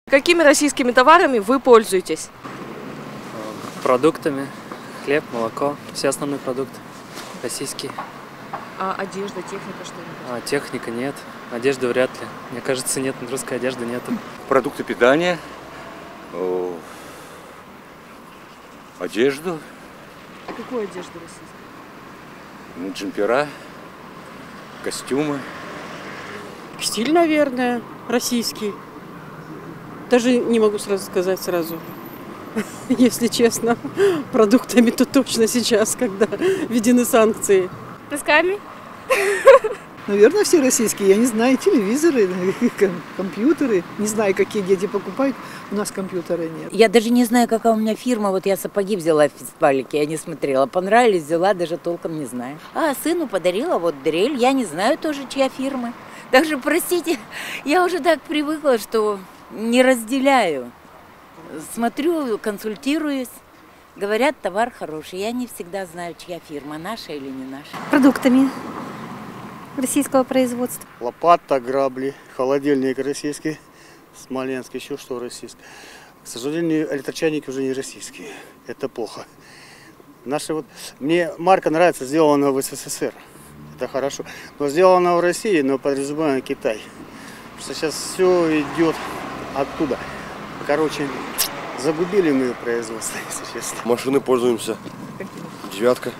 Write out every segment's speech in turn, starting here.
Какими российскими товарами вы пользуетесь? Продуктами. Хлеб, молоко, все основные продукты российские. А одежда, техника, что-нибудь? Техника нет, одежды вряд ли. Мне кажется, нет, русской одежды нету. Продукты питания, одежду, А какую одежду российскую? джемпера, костюмы. Стиль, наверное, российский. Даже не могу сказать сразу, если честно. Продуктами то точно сейчас, когда введены санкции. Носками? Наверное, все российские. Я не знаю, телевизоры, компьютеры. Не знаю, какие дети покупают. У нас компьютера нет. Я даже не знаю, какая у меня фирма. Вот я сапоги взяла в фестивалике, я не смотрела. Понравились, взяла, даже толком не знаю. А сыну подарила вот дрель. Я не знаю тоже, чья фирма. Даже, простите, я уже так привыкла, что не разделяю. Смотрю, консультируюсь. Говорят, товар хороший. Я не всегда знаю, чья фирма, наша или не наша. Продуктами российского производства. Лопата, грабли, холодильник российский, Смоленск, еще что российское. К сожалению, электрочайники уже не российские. Это плохо. Мне марка нравится, сделана в СССР. Это хорошо. Но сделана в России, но подразумеваем Китай. Потому что сейчас все идет оттуда. Короче, загубили мы производство, если честно. Машины пользуемся. Девятка,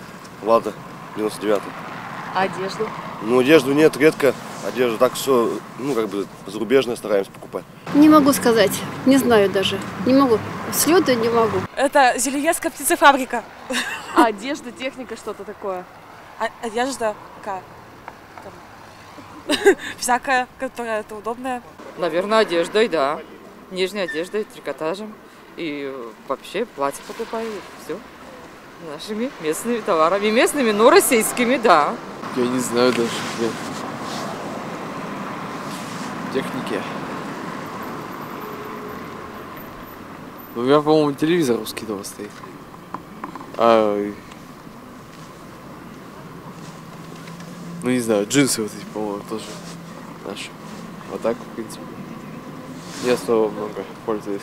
Лада, 99. А одежду? Ну, одежду нет, редко. Одежда так все, зарубежное стараемся покупать. Не могу сказать, не знаю даже. Не могу. Слеты не могу. Это Зеленецкая птицефабрика. А одежда, техника, что-то такое? Одежда такая. Всякая, которая это удобная. Наверное, одеждой, да. Нижней одеждой, трикотажем. И вообще платье покупаю, все. Нашими местными товарами. Местными, но российскими, да. Я не знаю даже. Техники. У меня, по-моему, телевизор русский дома стоит. Ну не знаю, джинсы вот эти, по-моему, тоже наши. Вот так, в принципе. Я снова много пользуюсь.